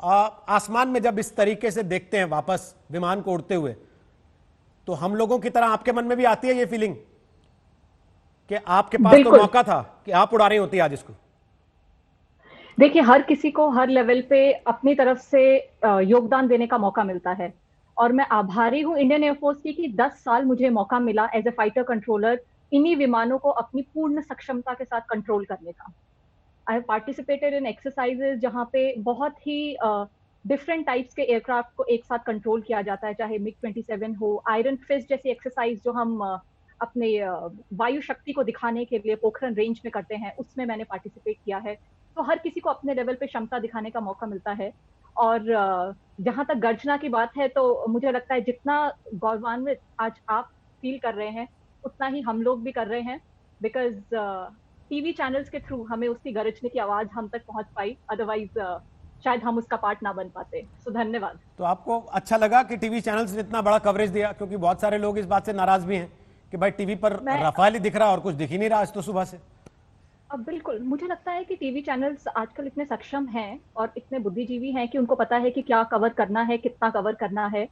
आसमान में जब इस तरीके से देखते हैं वापस विमान को उड़ते हुए, तो हम लोगों की तरह आपके मन में भी आती है ये फीलिंग कि आपके पास तो मौका था कि आप उड़ा रही होती आज इसको? देखिए, हर किसी को हर लेवल पे अपनी तरफ से योगदान देने का मौका मिलता है, और मैं आभारी हूँ इंडियन एयरफोर्स की कि 10 साल मुझे मौका मिला एज ए फाइटर कंट्रोलर इन्हीं विमानों को अपनी पूर्ण सक्षमता के साथ कंट्रोल करने का। I have participated in exercises जहाँ पे बहुत ही डिफरेंट टाइप्स के एयरक्राफ्ट को एक साथ कंट्रोल किया जाता है, चाहे MiG-27 हो, आयरन फिस्ट जैसी एक्सरसाइज जो हम अपने वायु शक्ति को दिखाने के लिए पोखरण रेंज में करते हैं, उसमें मैंने पार्टिसिपेट किया है। तो हर किसी को अपने लेवल पे क्षमता दिखाने का मौका मिलता है। और जहां तक गर्जना की बात है, तो मुझे लगता है जितना गौरवान्वित आज आप फील कर रहे हैं, उतना ही हम लोग भी कर रहे हैं, बिकॉज टीवी चैनल्स के थ्रू हमें उसकी गरजने की आवाज हम तक पहुंच पाई, अदरवाइज शायद हम उसका पार्ट ना बन पाते। सो धन्यवाद। तो आपको अच्छा लगा कि टीवी चैनल्स ने इतना बड़ा कवरेज दिया? क्योंकि बहुत सारे लोग इस बात से नाराज भी हैं कि भाई टीवी पर राफेल ही दिख रहा और कुछ दिख ही नहीं रहा आज तो सुबह से। अब बिल्कुल, मुझे लगता है कि टीवी चैनल्स आजकल इतने सक्षम हैं और इतने बुद्धिजीवी हैं कि उनको पता है कि क्या कवर करना है, कितना कवर करना है।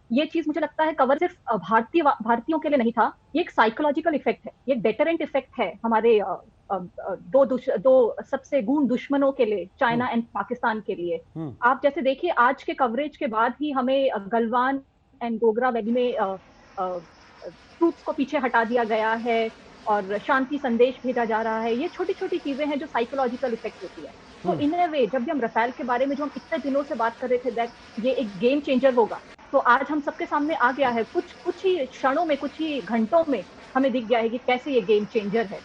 ये चीज मुझे लगता है कवर सिर्फ भारतीयों के लिए नहीं था, ये एक साइकोलॉजिकल इफेक्ट है, ये डेटरेंट इफेक्ट है हमारे दो सबसे गूढ़ दुश्मनों के लिए, चाइना एंड पाकिस्तान के लिए। आप जैसे देखिए, आज के कवरेज के बाद ही हमें गलवान एंड गोगरा वैली में ट्रूप्स को पीछे हटा दिया गया है और शांति संदेश भेजा जा रहा है। ये छोटी छोटी चीजें हैं जो साइकोलॉजिकल इफेक्ट होती है। तो इन ए वे, जब भी हम रफेल के बारे में जो हम इतने दिनों से बात कर रहे थे दैट ये एक गेम चेंजर होगा, तो आज हम सबके सामने आ गया है। कुछ ही क्षणों में, कुछ ही घंटों में हमें दिख गया है कि कैसे ये गेम चेंजर है।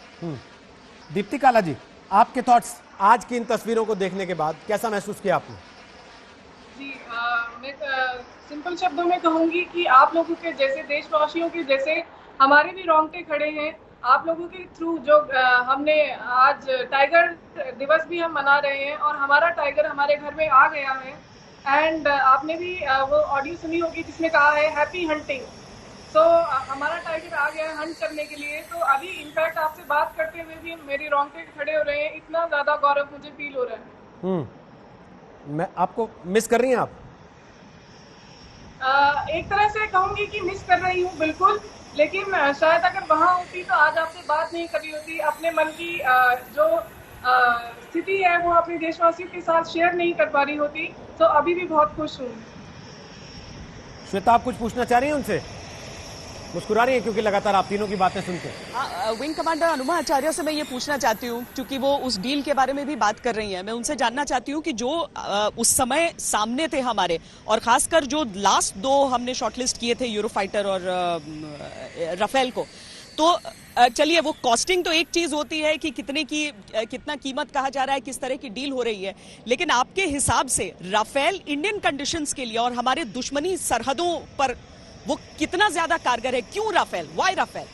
दीप्ति काला जी, आपके थॉट्स आज की इन तस्वीरों को देखने के बाद कैसा महसूस किया आपने? जी, मैं सिंपल शब्दों में कहूंगी कि आप लोगों के जैसे देशवासियों के जैसे हमारे भी रोंगटे खड़े हैं। आप लोगों के थ्रू जो हमने आज टाइगर दिवस भी हम मना रहे हैं और हमारा टाइगर हमारे घर में आ गया है। एंड आपने भी वो ऑडियो सुनी होगी जिसमें कहा है हैप्पी हंटिंग। सो हमारा टाइगर आ गया है हंट करने के लिए। तो अभी इनफैक्ट आपसे बात करते हुए भी मेरी रोंगटे खड़े हो रहे हैं, इतना ज्यादा गौरव मुझे फील हो रहा है। मैं आपको मिस कर रही हैं आप? एक तरह से कहूंगी कि मिस कर रही हूँ बिल्कुल, लेकिन शायद अगर वहां होती तो आज आपसे बात नहीं करी होती, अपने मन की जो स्थिति है वो अपने देशवासियों के साथ शेयर नहीं कर पा रही होती। तो अभी भी बहुत खुश हूँ। श्वेता, आप कुछ पूछना चाह रही हैं उनसे? मुस्कुरा रही है क्योंकि लगातार आप तीनों की बातें सुनते हैं। विंग कमांडर अनुमा आचार्य से मैं ये पूछना चाहती हूँ, क्योंकि वो उस डील के बारे में भी बात कर रही हैं। मैं उनसे जानना चाहती हूँ कि जो उस समय सामने थे हमारे, और खासकर जो लास्ट दो हमने शॉर्टलिस्ट किए थे, यूरोफाइटर और राफेल को, तो चलिए वो कॉस्टिंग तो एक चीज होती है कि कितना कीमत कहा जा रहा है, किस तरह की डील हो रही है, लेकिन आपके हिसाब से राफेल इंडियन कंडीशंस के लिए और हमारे दुश्मनी सरहदों पर वो कितना ज्यादा कारगर है? क्यों राफेल? Why Rafale?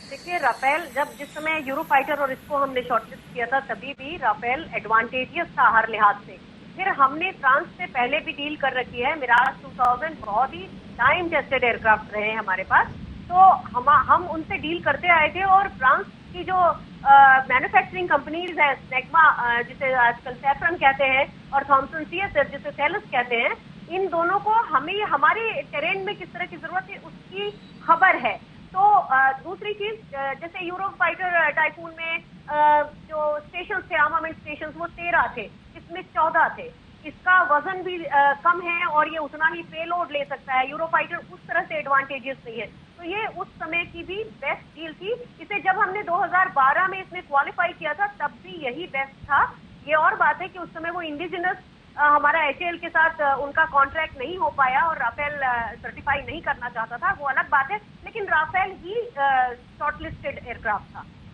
देखिए, राफेल जिस समय यूरोफाइटर और इसको हमने शॉर्टलिस्ट किया था, तभी भी राफेल एडवांटेजियस था हर लिहाज से। फिर हमने फ्रांस से पहले भी डील कर रखी है। मिराज 2000 बहुत ही टाइम टेस्टेड एयरक्राफ्ट रहे हैं हमारे पास। तो हम उनसे डील करते आए थे, और फ्रांस की जो मैन्युफैक्चरिंग कंपनीज है, स्नेगमा जिसे आजकल सैफरन कहते हैं, और थॉमसन सीएसएफ जिसे सेलस कहते हैं, इन दोनों को हमें हमारे टेरेन में किस तरह की जरूरत है उसकी खबर है। तो दूसरी चीज, जैसे यूरोफाइटर टाइफून में जो स्टेशन थे, आर्मामेंट स्टेशन, वो 13 थे, इसमें 14 थे। इसका वजन भी कम है और ये उतना ही पेलोड ले सकता है। यूरोफाइटर उस तरह से एडवांटेजेस नहीं है। तो ये उस समय की भी बेस्ट डील थी। इसे जब हमने 2012 में इसमें क्वालिफाई किया था, तब भी यही बेस्ट था। ये और बात है कि उस समय वो इंडिजिनस हमारा HAL के साथ उनका कॉन्ट्रैक्ट नहीं हो पाया और राफेल सर्टिफाई नहीं करना चाहता था, वो अलग बात है, लेकिन राफेल ही शॉर्टलिस्टेड एयरक्राफ्ट था।